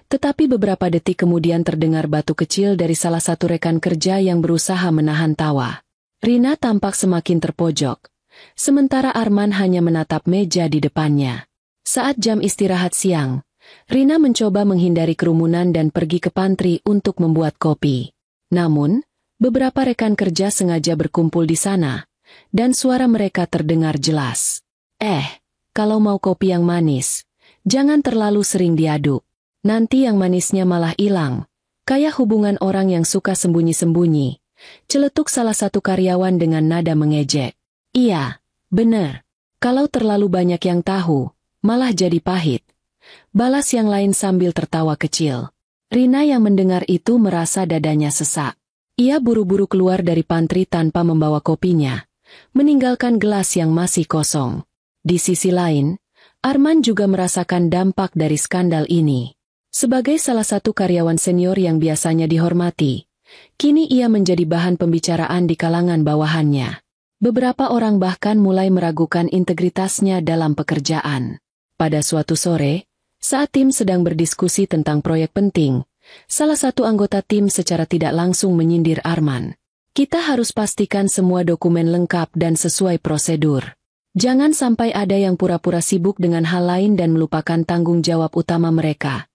tetapi beberapa detik kemudian terdengar batu kecil dari salah satu rekan kerja yang berusaha menahan tawa. Rina tampak semakin terpojok, sementara Arman hanya menatap meja di depannya. Saat jam istirahat siang, Rina mencoba menghindari kerumunan dan pergi ke pantry untuk membuat kopi. Namun, beberapa rekan kerja sengaja berkumpul di sana, dan suara mereka terdengar jelas. Kalau mau kopi yang manis, jangan terlalu sering diaduk. Nanti yang manisnya malah hilang. Kayak hubungan orang yang suka sembunyi-sembunyi. Celetuk salah satu karyawan dengan nada mengejek. Iya, bener. Kalau terlalu banyak yang tahu, malah jadi pahit. Balas yang lain sambil tertawa kecil. Rina yang mendengar itu merasa dadanya sesak. Ia buru-buru keluar dari pantry tanpa membawa kopinya, meninggalkan gelas yang masih kosong. Di sisi lain, Arman juga merasakan dampak dari skandal ini. Sebagai salah satu karyawan senior yang biasanya dihormati, kini ia menjadi bahan pembicaraan di kalangan bawahannya. Beberapa orang bahkan mulai meragukan integritasnya dalam pekerjaan. Pada suatu sore, saat tim sedang berdiskusi tentang proyek penting, salah satu anggota tim secara tidak langsung menyindir Arman. Kita harus pastikan semua dokumen lengkap dan sesuai prosedur. Jangan sampai ada yang pura-pura sibuk dengan hal lain dan melupakan tanggung jawab utama mereka,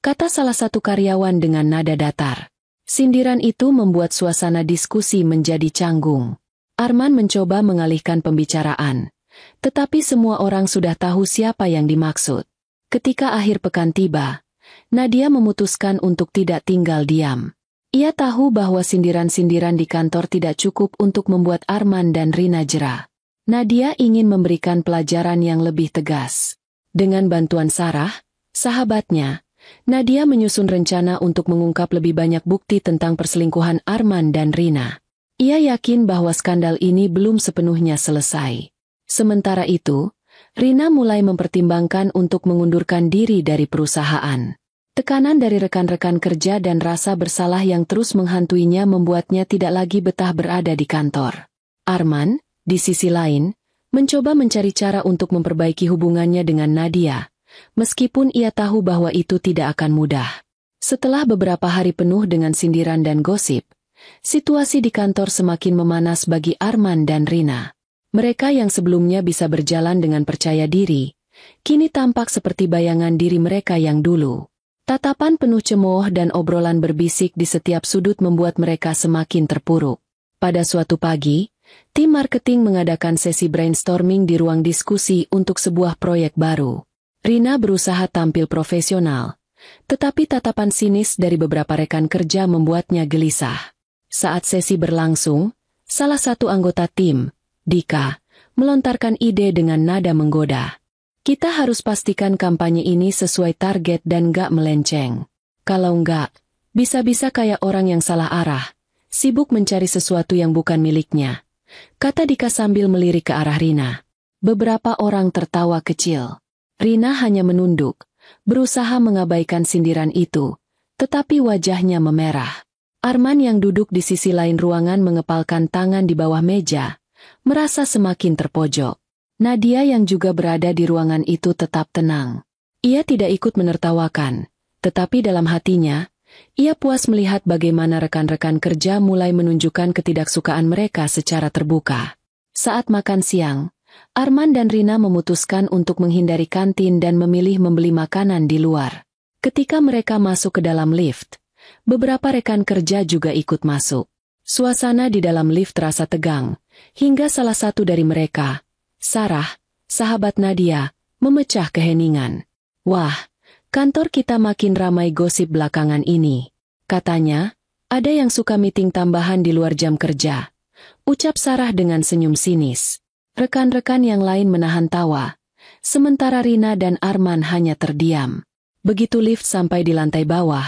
kata salah satu karyawan dengan nada datar. Sindiran itu membuat suasana diskusi menjadi canggung. Arman mencoba mengalihkan pembicaraan, tetapi semua orang sudah tahu siapa yang dimaksud. Ketika akhir pekan tiba, Nadia memutuskan untuk tidak tinggal diam. Ia tahu bahwa sindiran-sindiran di kantor tidak cukup untuk membuat Arman dan Rina jera. Nadia ingin memberikan pelajaran yang lebih tegas. Dengan bantuan Sarah, sahabatnya, Nadia menyusun rencana untuk mengungkap lebih banyak bukti tentang perselingkuhan Arman dan Rina. Ia yakin bahwa skandal ini belum sepenuhnya selesai. Sementara itu, Rina mulai mempertimbangkan untuk mengundurkan diri dari perusahaan. Tekanan dari rekan-rekan kerja dan rasa bersalah yang terus menghantuinya membuatnya tidak lagi betah berada di kantor. Arman, di sisi lain, mencoba mencari cara untuk memperbaiki hubungannya dengan Nadia, meskipun ia tahu bahwa itu tidak akan mudah. Setelah beberapa hari penuh dengan sindiran dan gosip, situasi di kantor semakin memanas bagi Arman dan Rina. Mereka yang sebelumnya bisa berjalan dengan percaya diri, kini tampak seperti bayangan diri mereka yang dulu. Tatapan penuh cemooh dan obrolan berbisik di setiap sudut membuat mereka semakin terpuruk. Pada suatu pagi, tim marketing mengadakan sesi brainstorming di ruang diskusi untuk sebuah proyek baru. Rina berusaha tampil profesional, tetapi tatapan sinis dari beberapa rekan kerja membuatnya gelisah. Saat sesi berlangsung, salah satu anggota tim, Dika, melontarkan ide dengan nada menggoda. Kita harus pastikan kampanye ini sesuai target dan gak melenceng. Kalau enggak, bisa-bisa kayak orang yang salah arah, sibuk mencari sesuatu yang bukan miliknya, kata Dika sambil melirik ke arah Rina. Beberapa orang tertawa kecil. Rina hanya menunduk, berusaha mengabaikan sindiran itu, tetapi wajahnya memerah. Arman yang duduk di sisi lain ruangan mengepalkan tangan di bawah meja, merasa semakin terpojok. Nadia yang juga berada di ruangan itu tetap tenang. Ia tidak ikut menertawakan, tetapi dalam hatinya, ia puas melihat bagaimana rekan-rekan kerja mulai menunjukkan ketidaksukaan mereka secara terbuka. Saat makan siang, Arman dan Rina memutuskan untuk menghindari kantin dan memilih membeli makanan di luar. Ketika mereka masuk ke dalam lift, beberapa rekan kerja juga ikut masuk. Suasana di dalam lift terasa tegang, hingga salah satu dari mereka, Sarah, sahabat Nadia, memecah keheningan. Wah, kantor kita makin ramai gosip belakangan ini. Katanya, ada yang suka meeting tambahan di luar jam kerja. Ucap Sarah dengan senyum sinis. Rekan-rekan yang lain menahan tawa, sementara Rina dan Arman hanya terdiam. Begitu lift sampai di lantai bawah,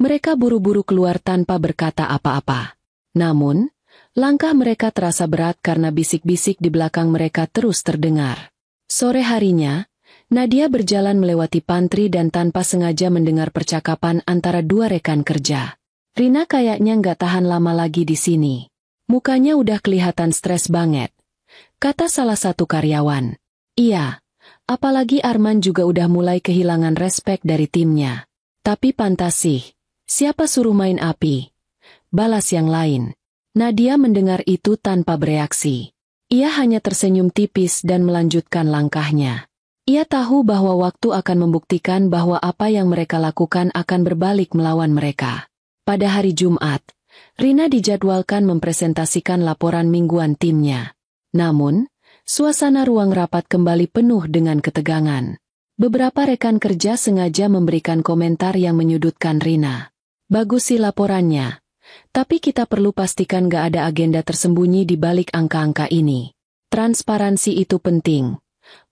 mereka buru-buru keluar tanpa berkata apa-apa. Namun, langkah mereka terasa berat karena bisik-bisik di belakang mereka terus terdengar. Sore harinya, Nadia berjalan melewati pantry dan tanpa sengaja mendengar percakapan antara dua rekan kerja. Rina kayaknya nggak tahan lama lagi di sini. Mukanya udah kelihatan stres banget, kata salah satu karyawan. Iya, apalagi Arman juga udah mulai kehilangan respek dari timnya. Tapi pantas sih, siapa suruh main api? Balas yang lain. Nadia mendengar itu tanpa bereaksi. Ia hanya tersenyum tipis dan melanjutkan langkahnya. Ia tahu bahwa waktu akan membuktikan bahwa apa yang mereka lakukan akan berbalik melawan mereka. Pada hari Jumat, Rina dijadwalkan mempresentasikan laporan mingguan timnya. Namun, suasana ruang rapat kembali penuh dengan ketegangan. Beberapa rekan kerja sengaja memberikan komentar yang menyudutkan Rina. Bagus sih laporannya, tapi kita perlu pastikan gak ada agenda tersembunyi di balik angka-angka ini. Transparansi itu penting,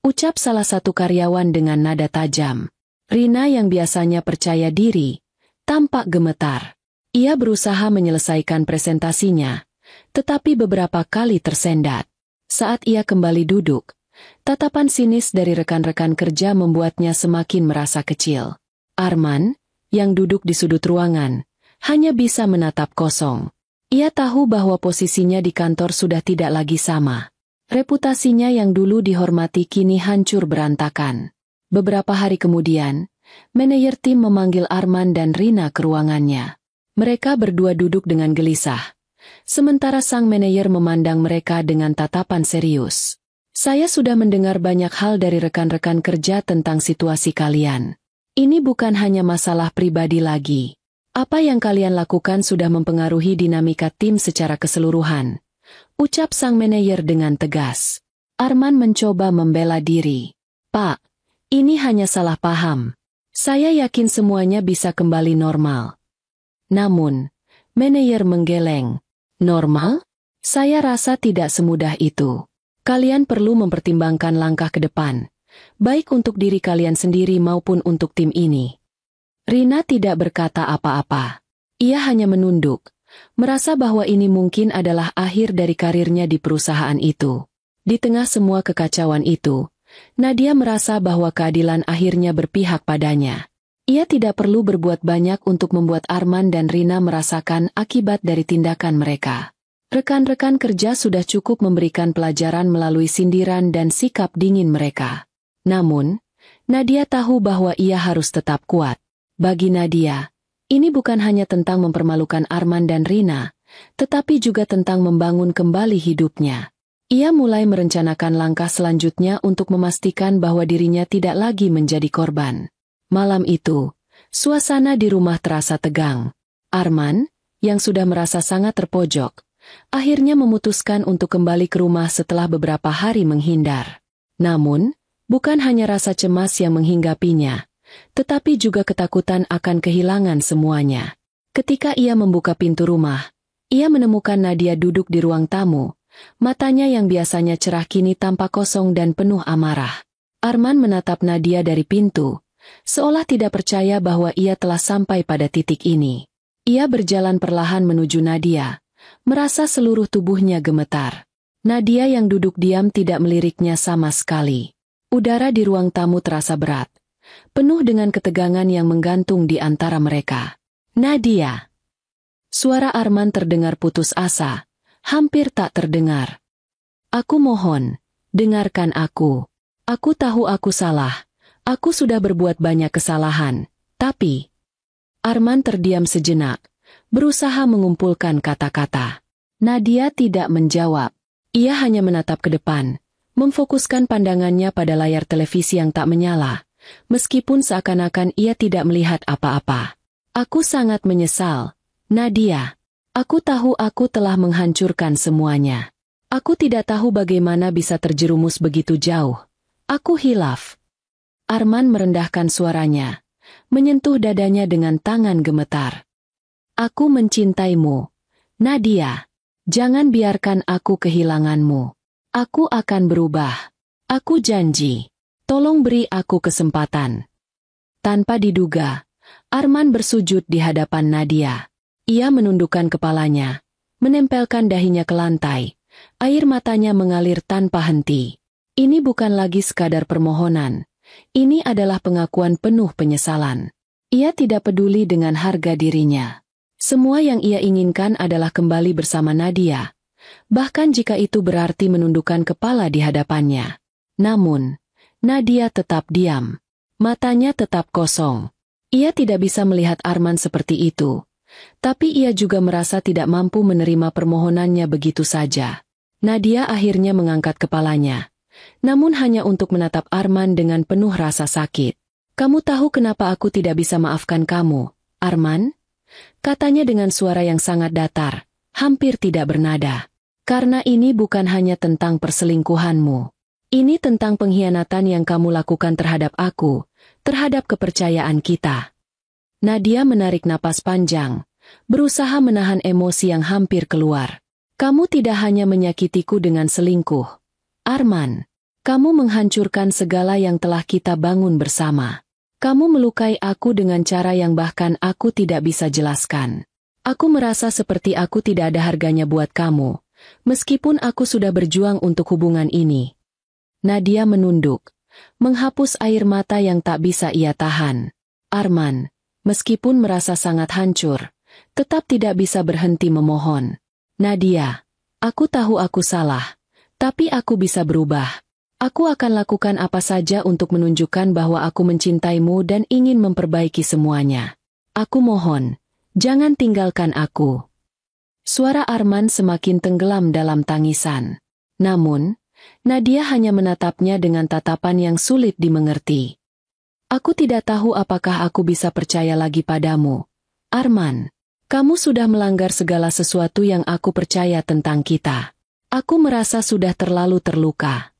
ucap salah satu karyawan dengan nada tajam. Rina yang biasanya percaya diri, tampak gemetar. Ia berusaha menyelesaikan presentasinya, tetapi beberapa kali tersendat. Saat ia kembali duduk, tatapan sinis dari rekan-rekan kerja membuatnya semakin merasa kecil. Arman, yang duduk di sudut ruangan, hanya bisa menatap kosong. Ia tahu bahwa posisinya di kantor sudah tidak lagi sama. Reputasinya yang dulu dihormati kini hancur berantakan. Beberapa hari kemudian, manajer tim memanggil Arman dan Rina ke ruangannya. Mereka berdua duduk dengan gelisah, sementara sang manajer memandang mereka dengan tatapan serius. Saya sudah mendengar banyak hal dari rekan-rekan kerja tentang situasi kalian. Ini bukan hanya masalah pribadi lagi. Apa yang kalian lakukan sudah mempengaruhi dinamika tim secara keseluruhan, ucap sang manajer dengan tegas. Arman mencoba membela diri. Pak, ini hanya salah paham. Saya yakin semuanya bisa kembali normal. Namun, manajer menggeleng. Normal? Saya rasa tidak semudah itu. Kalian perlu mempertimbangkan langkah ke depan, baik untuk diri kalian sendiri maupun untuk tim ini. Rina tidak berkata apa-apa. Ia hanya menunduk, merasa bahwa ini mungkin adalah akhir dari karirnya di perusahaan itu. Di tengah semua kekacauan itu, Nadia merasa bahwa keadilan akhirnya berpihak padanya. Ia tidak perlu berbuat banyak untuk membuat Arman dan Rina merasakan akibat dari tindakan mereka. Rekan-rekan kerja sudah cukup memberikan pelajaran melalui sindiran dan sikap dingin mereka. Namun, Nadia tahu bahwa ia harus tetap kuat. Bagi Nadia, ini bukan hanya tentang mempermalukan Arman dan Rina, tetapi juga tentang membangun kembali hidupnya. Ia mulai merencanakan langkah selanjutnya untuk memastikan bahwa dirinya tidak lagi menjadi korban. Malam itu, suasana di rumah terasa tegang. Arman, yang sudah merasa sangat terpojok, akhirnya memutuskan untuk kembali ke rumah setelah beberapa hari menghindar. Namun, bukan hanya rasa cemas yang menghinggapinya, tetapi juga ketakutan akan kehilangan semuanya. Ketika ia membuka pintu rumah, ia menemukan Nadia duduk di ruang tamu. Matanya yang biasanya cerah kini tampak kosong dan penuh amarah. Arman menatap Nadia dari pintu, seolah tidak percaya bahwa ia telah sampai pada titik ini. Ia berjalan perlahan menuju Nadia, merasa seluruh tubuhnya gemetar. Nadia yang duduk diam tidak meliriknya sama sekali. Udara di ruang tamu terasa berat, penuh dengan ketegangan yang menggantung di antara mereka. Nadia. Suara Arman terdengar putus asa, hampir tak terdengar. Aku mohon, dengarkan aku. Aku tahu aku salah. Aku sudah berbuat banyak kesalahan, tapi... Arman terdiam sejenak, berusaha mengumpulkan kata-kata. Nadia tidak menjawab. Ia hanya menatap ke depan, memfokuskan pandangannya pada layar televisi yang tak menyala, meskipun seakan-akan ia tidak melihat apa-apa. Aku sangat menyesal, Nadia. Aku tahu aku telah menghancurkan semuanya. Aku tidak tahu bagaimana bisa terjerumus begitu jauh. Aku hilaf. Arman merendahkan suaranya, menyentuh dadanya dengan tangan gemetar. Aku mencintaimu, Nadia. Jangan biarkan aku kehilanganmu. Aku akan berubah. Aku janji. Tolong beri aku kesempatan. Tanpa diduga, Arman bersujud di hadapan Nadia. Ia menundukkan kepalanya, menempelkan dahinya ke lantai. Air matanya mengalir tanpa henti. Ini bukan lagi sekadar permohonan. Ini adalah pengakuan penuh penyesalan. Ia tidak peduli dengan harga dirinya. Semua yang ia inginkan adalah kembali bersama Nadia, bahkan jika itu berarti menundukkan kepala di hadapannya. Namun, Nadia tetap diam. Matanya tetap kosong. Ia tidak bisa melihat Arman seperti itu, tapi ia juga merasa tidak mampu menerima permohonannya begitu saja. Nadia akhirnya mengangkat kepalanya, namun hanya untuk menatap Arman dengan penuh rasa sakit. Kamu tahu kenapa aku tidak bisa maafkan kamu, Arman? Katanya dengan suara yang sangat datar, hampir tidak bernada. Karena ini bukan hanya tentang perselingkuhanmu. Ini tentang pengkhianatan yang kamu lakukan terhadap aku, terhadap kepercayaan kita. Nadia menarik napas panjang, berusaha menahan emosi yang hampir keluar. Kamu tidak hanya menyakitiku dengan selingkuh, Arman. Kamu menghancurkan segala yang telah kita bangun bersama. Kamu melukai aku dengan cara yang bahkan aku tidak bisa jelaskan. Aku merasa seperti aku tidak ada harganya buat kamu, meskipun aku sudah berjuang untuk hubungan ini. Nadia menunduk, menghapus air mata yang tak bisa ia tahan. Arman, meskipun merasa sangat hancur, tetap tidak bisa berhenti memohon. Nadia, aku tahu aku salah, tapi aku bisa berubah. Aku akan lakukan apa saja untuk menunjukkan bahwa aku mencintaimu dan ingin memperbaiki semuanya. Aku mohon, jangan tinggalkan aku. Suara Arman semakin tenggelam dalam tangisan. Namun, Nadia hanya menatapnya dengan tatapan yang sulit dimengerti. Aku tidak tahu apakah aku bisa percaya lagi padamu, Arman, kamu sudah melanggar segala sesuatu yang aku percaya tentang kita. Aku merasa sudah terlalu terluka.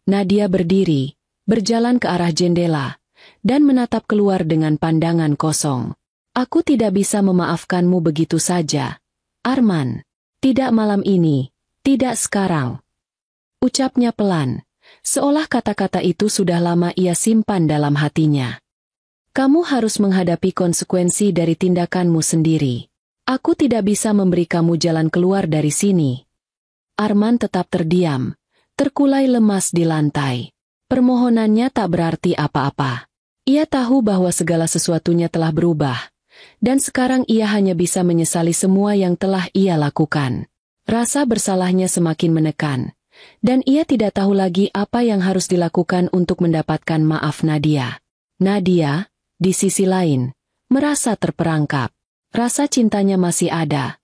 Nadia berdiri, berjalan ke arah jendela, dan menatap keluar dengan pandangan kosong. Aku tidak bisa memaafkanmu begitu saja, Arman. Tidak malam ini, tidak sekarang. Ucapnya pelan, seolah kata-kata itu sudah lama ia simpan dalam hatinya. Kamu harus menghadapi konsekuensi dari tindakanmu sendiri. Aku tidak bisa memberi kamu jalan keluar dari sini. Arman tetap terdiam, terkulai lemas di lantai. Permohonannya tak berarti apa-apa. Ia tahu bahwa segala sesuatunya telah berubah, dan sekarang ia hanya bisa menyesali semua yang telah ia lakukan. Rasa bersalahnya semakin menekan, dan ia tidak tahu lagi apa yang harus dilakukan untuk mendapatkan maaf Nadia. Nadia, di sisi lain, merasa terperangkap. Rasa cintanya masih ada,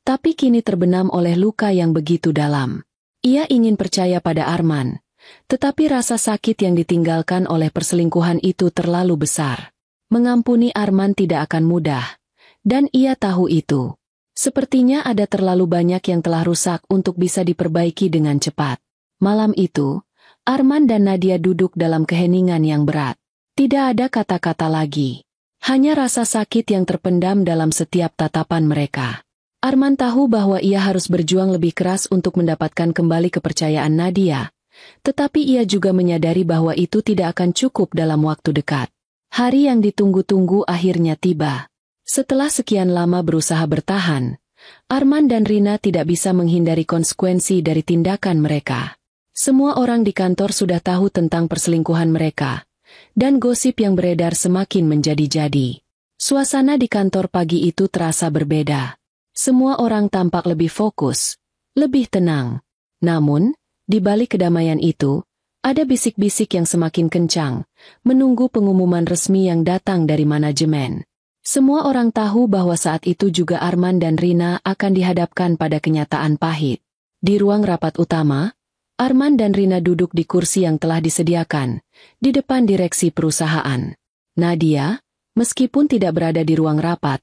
tapi kini terbenam oleh luka yang begitu dalam. Ia ingin percaya pada Arman, tetapi rasa sakit yang ditinggalkan oleh perselingkuhan itu terlalu besar. Mengampuni Arman tidak akan mudah, dan ia tahu itu. Sepertinya ada terlalu banyak yang telah rusak untuk bisa diperbaiki dengan cepat. Malam itu, Arman dan Nadia duduk dalam keheningan yang berat. Tidak ada kata-kata lagi. Hanya rasa sakit yang terpendam dalam setiap tatapan mereka. Arman tahu bahwa ia harus berjuang lebih keras untuk mendapatkan kembali kepercayaan Nadia. Tetapi ia juga menyadari bahwa itu tidak akan cukup dalam waktu dekat. Hari yang ditunggu-tunggu akhirnya tiba. Setelah sekian lama berusaha bertahan, Arman dan Rina tidak bisa menghindari konsekuensi dari tindakan mereka. Semua orang di kantor sudah tahu tentang perselingkuhan mereka, dan gosip yang beredar semakin menjadi-jadi. Suasana di kantor pagi itu terasa berbeda. Semua orang tampak lebih fokus, lebih tenang. Namun, di balik kedamaian itu, ada bisik-bisik yang semakin kencang, menunggu pengumuman resmi yang datang dari manajemen. Semua orang tahu bahwa saat itu juga Arman dan Rina akan dihadapkan pada kenyataan pahit. Di ruang rapat utama, Arman dan Rina duduk di kursi yang telah disediakan, di depan direksi perusahaan. Nadia, meskipun tidak berada di ruang rapat,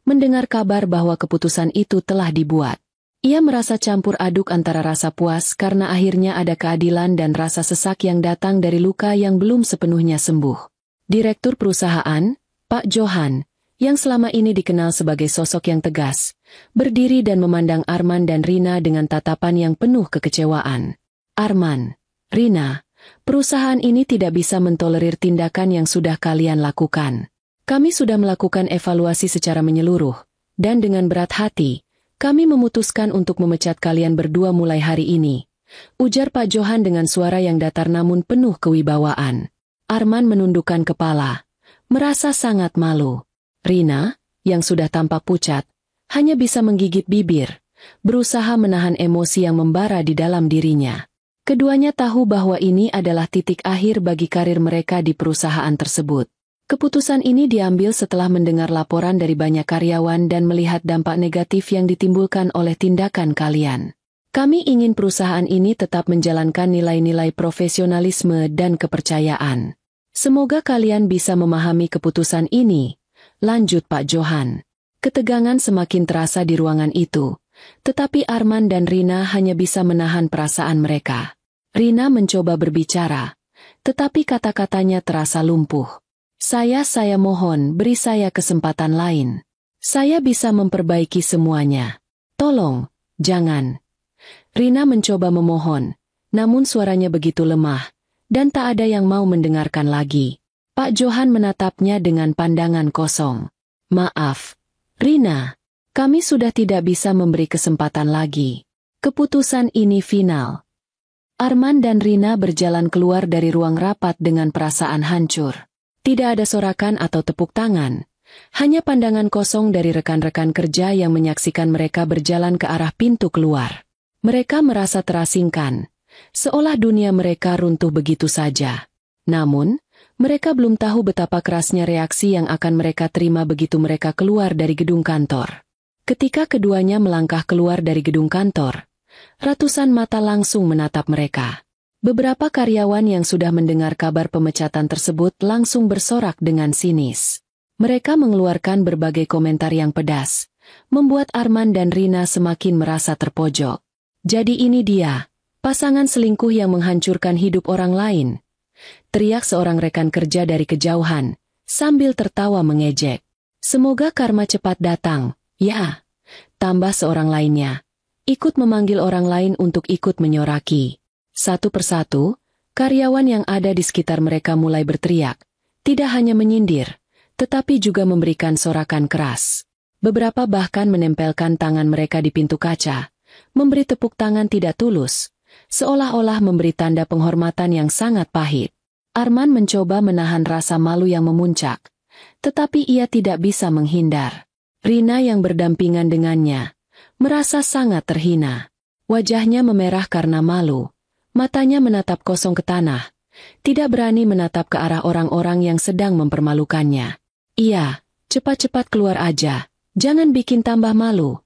mendengar kabar bahwa keputusan itu telah dibuat. Ia merasa campur aduk antara rasa puas karena akhirnya ada keadilan dan rasa sesak yang datang dari luka yang belum sepenuhnya sembuh. Direktur perusahaan, Pak Johan, yang selama ini dikenal sebagai sosok yang tegas, berdiri dan memandang Arman dan Rina dengan tatapan yang penuh kekecewaan. Arman, Rina, perusahaan ini tidak bisa mentolerir tindakan yang sudah kalian lakukan. Kami sudah melakukan evaluasi secara menyeluruh, dan dengan berat hati, kami memutuskan untuk memecat kalian berdua mulai hari ini, ujar Pak Johan dengan suara yang datar namun penuh kewibawaan. Arman menundukkan kepala, merasa sangat malu. Rina, yang sudah tampak pucat, hanya bisa menggigit bibir, berusaha menahan emosi yang membara di dalam dirinya. Keduanya tahu bahwa ini adalah titik akhir bagi karir mereka di perusahaan tersebut. Keputusan ini diambil setelah mendengar laporan dari banyak karyawan dan melihat dampak negatif yang ditimbulkan oleh tindakan kalian. Kami ingin perusahaan ini tetap menjalankan nilai-nilai profesionalisme dan kepercayaan. Semoga kalian bisa memahami keputusan ini, lanjut Pak Johan. Ketegangan semakin terasa di ruangan itu, tetapi Arman dan Rina hanya bisa menahan perasaan mereka. Rina mencoba berbicara, tetapi kata-katanya terasa lumpuh. Saya mohon beri saya kesempatan lain. Saya bisa memperbaiki semuanya. Tolong, jangan. Rina mencoba memohon, namun suaranya begitu lemah, dan tak ada yang mau mendengarkan lagi. Pak Johan menatapnya dengan pandangan kosong. Maaf, Rina, kami sudah tidak bisa memberi kesempatan lagi. Keputusan ini final. Arman dan Rina berjalan keluar dari ruang rapat dengan perasaan hancur. Tidak ada sorakan atau tepuk tangan. Hanya pandangan kosong dari rekan-rekan kerja yang menyaksikan mereka berjalan ke arah pintu keluar. Mereka merasa terasingkan, seolah dunia mereka runtuh begitu saja. Namun, mereka belum tahu betapa kerasnya reaksi yang akan mereka terima begitu mereka keluar dari gedung kantor. Ketika keduanya melangkah keluar dari gedung kantor, ratusan mata langsung menatap mereka. Beberapa karyawan yang sudah mendengar kabar pemecatan tersebut langsung bersorak dengan sinis. Mereka mengeluarkan berbagai komentar yang pedas, membuat Arman dan Rina semakin merasa terpojok. Jadi ini dia, pasangan selingkuh yang menghancurkan hidup orang lain. Teriak seorang rekan kerja dari kejauhan, sambil tertawa mengejek. Semoga karma cepat datang, ya. Tambah seorang lainnya, ikut memanggil orang lain untuk ikut menyoraki. Satu persatu, karyawan yang ada di sekitar mereka mulai berteriak, tidak hanya menyindir, tetapi juga memberikan sorakan keras. Beberapa bahkan menempelkan tangan mereka di pintu kaca, memberi tepuk tangan tidak tulus, seolah-olah memberi tanda penghormatan yang sangat pahit. Arman mencoba menahan rasa malu yang memuncak, tetapi ia tidak bisa menghindar. Rina yang berdampingan dengannya merasa sangat terhina. Wajahnya memerah karena malu, matanya menatap kosong ke tanah, tidak berani menatap ke arah orang-orang yang sedang mempermalukannya. Iya, cepat-cepat keluar aja, jangan bikin tambah malu.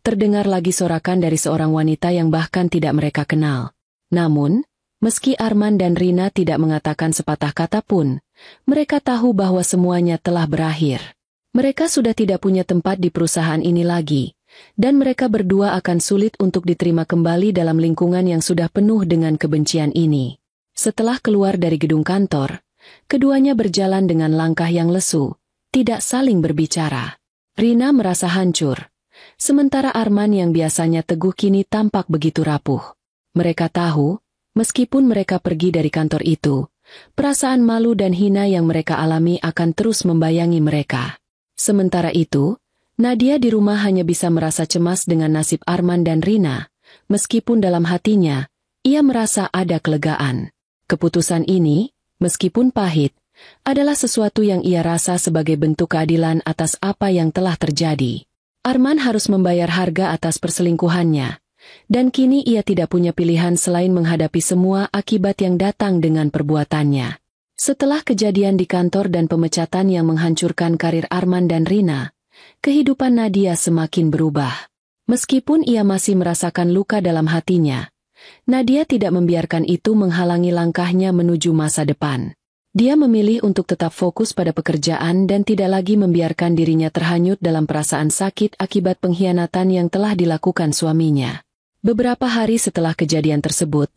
Terdengar lagi sorakan dari seorang wanita yang bahkan tidak mereka kenal. Namun, meski Arman dan Rina tidak mengatakan sepatah kata pun, mereka tahu bahwa semuanya telah berakhir. Mereka sudah tidak punya tempat di perusahaan ini lagi, dan mereka berdua akan sulit untuk diterima kembali dalam lingkungan yang sudah penuh dengan kebencian ini. Setelah keluar dari gedung kantor, keduanya berjalan dengan langkah yang lesu, tidak saling berbicara. Rina merasa hancur, sementara Arman yang biasanya teguh kini tampak begitu rapuh. Mereka tahu, meskipun mereka pergi dari kantor itu, perasaan malu dan hina yang mereka alami akan terus membayangi mereka. Sementara itu, Nadia di rumah hanya bisa merasa cemas dengan nasib Arman dan Rina, meskipun dalam hatinya, ia merasa ada kelegaan. Keputusan ini, meskipun pahit, adalah sesuatu yang ia rasa sebagai bentuk keadilan atas apa yang telah terjadi. Arman harus membayar harga atas perselingkuhannya, dan kini ia tidak punya pilihan selain menghadapi semua akibat yang datang dengan perbuatannya. Setelah kejadian di kantor dan pemecatan yang menghancurkan karir Arman dan Rina, kehidupan Nadia semakin berubah. Meskipun ia masih merasakan luka dalam hatinya, Nadia tidak membiarkan itu menghalangi langkahnya menuju masa depan. Dia memilih untuk tetap fokus pada pekerjaan dan tidak lagi membiarkan dirinya terhanyut dalam perasaan sakit akibat pengkhianatan yang telah dilakukan suaminya. Beberapa hari setelah kejadian tersebut,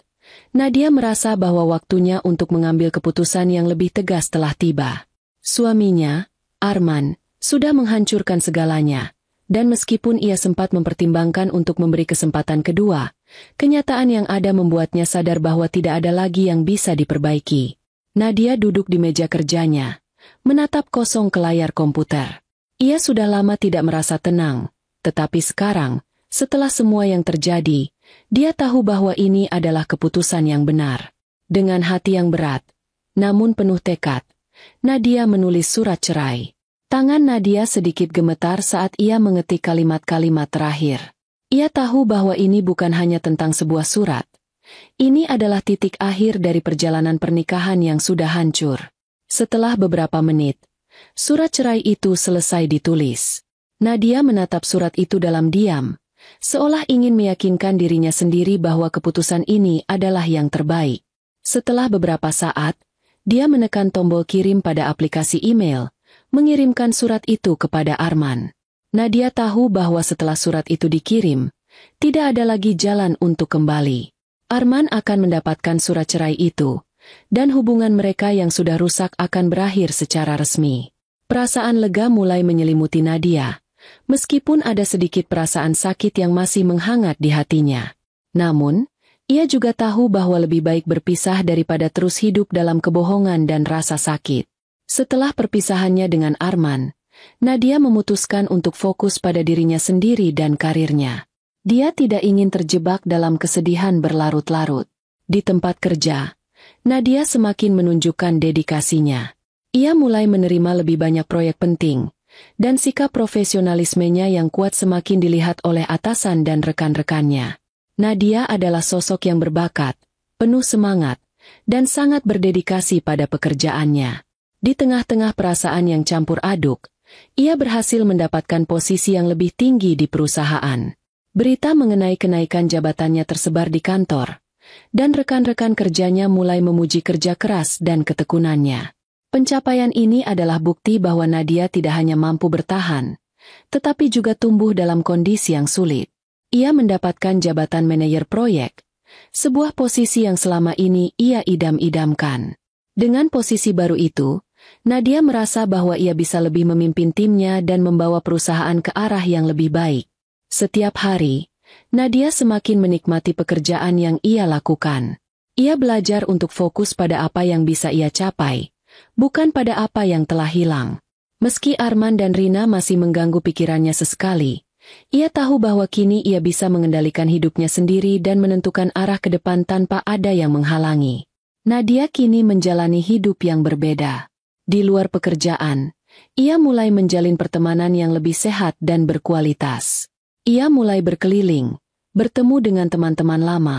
Nadia merasa bahwa waktunya untuk mengambil keputusan yang lebih tegas telah tiba. Suaminya, Arman, sudah menghancurkan segalanya, dan meskipun ia sempat mempertimbangkan untuk memberi kesempatan kedua, kenyataan yang ada membuatnya sadar bahwa tidak ada lagi yang bisa diperbaiki. Nadia duduk di meja kerjanya, menatap kosong ke layar komputer. Ia sudah lama tidak merasa tenang, tetapi sekarang, setelah semua yang terjadi, dia tahu bahwa ini adalah keputusan yang benar. Dengan hati yang berat, namun penuh tekad, Nadia menulis surat cerai. Tangan Nadia sedikit gemetar saat ia mengetik kalimat-kalimat terakhir. Ia tahu bahwa ini bukan hanya tentang sebuah surat. Ini adalah titik akhir dari perjalanan pernikahan yang sudah hancur. Setelah beberapa menit, surat cerai itu selesai ditulis. Nadia menatap surat itu dalam diam, seolah ingin meyakinkan dirinya sendiri bahwa keputusan ini adalah yang terbaik. Setelah beberapa saat, dia menekan tombol kirim pada aplikasi email, mengirimkan surat itu kepada Arman. Nadia tahu bahwa setelah surat itu dikirim, tidak ada lagi jalan untuk kembali. Arman akan mendapatkan surat cerai itu, dan hubungan mereka yang sudah rusak akan berakhir secara resmi. Perasaan lega mulai menyelimuti Nadia, meskipun ada sedikit perasaan sakit yang masih menghangat di hatinya. Namun, ia juga tahu bahwa lebih baik berpisah daripada terus hidup dalam kebohongan dan rasa sakit. Setelah perpisahannya dengan Arman, Nadia memutuskan untuk fokus pada dirinya sendiri dan karirnya. Dia tidak ingin terjebak dalam kesedihan berlarut-larut. Di tempat kerja, Nadia semakin menunjukkan dedikasinya. Ia mulai menerima lebih banyak proyek penting, dan sikap profesionalismenya yang kuat semakin dilihat oleh atasan dan rekan-rekannya. Nadia adalah sosok yang berbakat, penuh semangat, dan sangat berdedikasi pada pekerjaannya. Di tengah-tengah perasaan yang campur aduk, ia berhasil mendapatkan posisi yang lebih tinggi di perusahaan. Berita mengenai kenaikan jabatannya tersebar di kantor, dan rekan-rekan kerjanya mulai memuji kerja keras dan ketekunannya. Pencapaian ini adalah bukti bahwa Nadia tidak hanya mampu bertahan, tetapi juga tumbuh dalam kondisi yang sulit. Ia mendapatkan jabatan manajer proyek, sebuah posisi yang selama ini ia idam-idamkan. Dengan posisi baru itu, Nadia merasa bahwa ia bisa lebih memimpin timnya dan membawa perusahaan ke arah yang lebih baik. Setiap hari, Nadia semakin menikmati pekerjaan yang ia lakukan. Ia belajar untuk fokus pada apa yang bisa ia capai, bukan pada apa yang telah hilang. Meski Arman dan Rina masih mengganggu pikirannya sesekali, ia tahu bahwa kini ia bisa mengendalikan hidupnya sendiri dan menentukan arah ke depan tanpa ada yang menghalangi. Nadia kini menjalani hidup yang berbeda. Di luar pekerjaan, ia mulai menjalin pertemanan yang lebih sehat dan berkualitas. Ia mulai berkeliling, bertemu dengan teman-teman lama,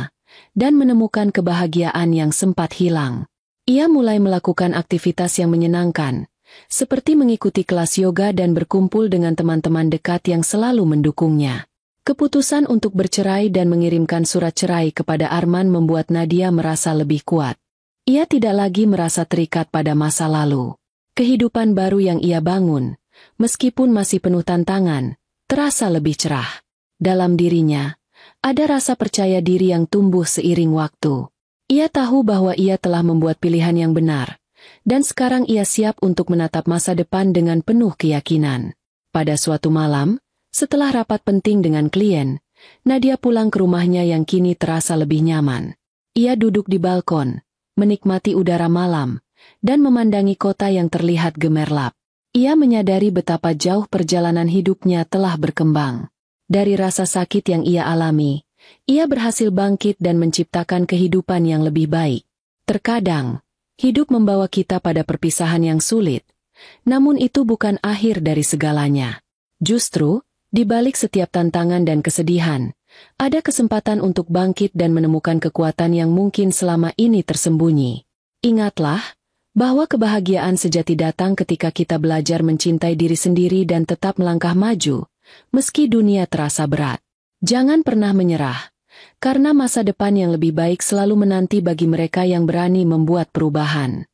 dan menemukan kebahagiaan yang sempat hilang. Ia mulai melakukan aktivitas yang menyenangkan, seperti mengikuti kelas yoga dan berkumpul dengan teman-teman dekat yang selalu mendukungnya. Keputusan untuk bercerai dan mengirimkan surat cerai kepada Arman membuat Nadia merasa lebih kuat. Ia tidak lagi merasa terikat pada masa lalu. Kehidupan baru yang ia bangun, meskipun masih penuh tantangan, terasa lebih cerah. Dalam dirinya, ada rasa percaya diri yang tumbuh seiring waktu. Ia tahu bahwa ia telah membuat pilihan yang benar, dan sekarang ia siap untuk menatap masa depan dengan penuh keyakinan. Pada suatu malam, setelah rapat penting dengan klien, Nadia pulang ke rumahnya yang kini terasa lebih nyaman. Ia duduk di balkon, menikmati udara malam, dan memandangi kota yang terlihat gemerlap. Ia menyadari betapa jauh perjalanan hidupnya telah berkembang. Dari rasa sakit yang ia alami, ia berhasil bangkit dan menciptakan kehidupan yang lebih baik. Terkadang, hidup membawa kita pada perpisahan yang sulit, namun itu bukan akhir dari segalanya. Justru, di balik setiap tantangan dan kesedihan, ada kesempatan untuk bangkit dan menemukan kekuatan yang mungkin selama ini tersembunyi. Ingatlah, bahwa kebahagiaan sejati datang ketika kita belajar mencintai diri sendiri dan tetap melangkah maju, meski dunia terasa berat. Jangan pernah menyerah, karena masa depan yang lebih baik selalu menanti bagi mereka yang berani membuat perubahan.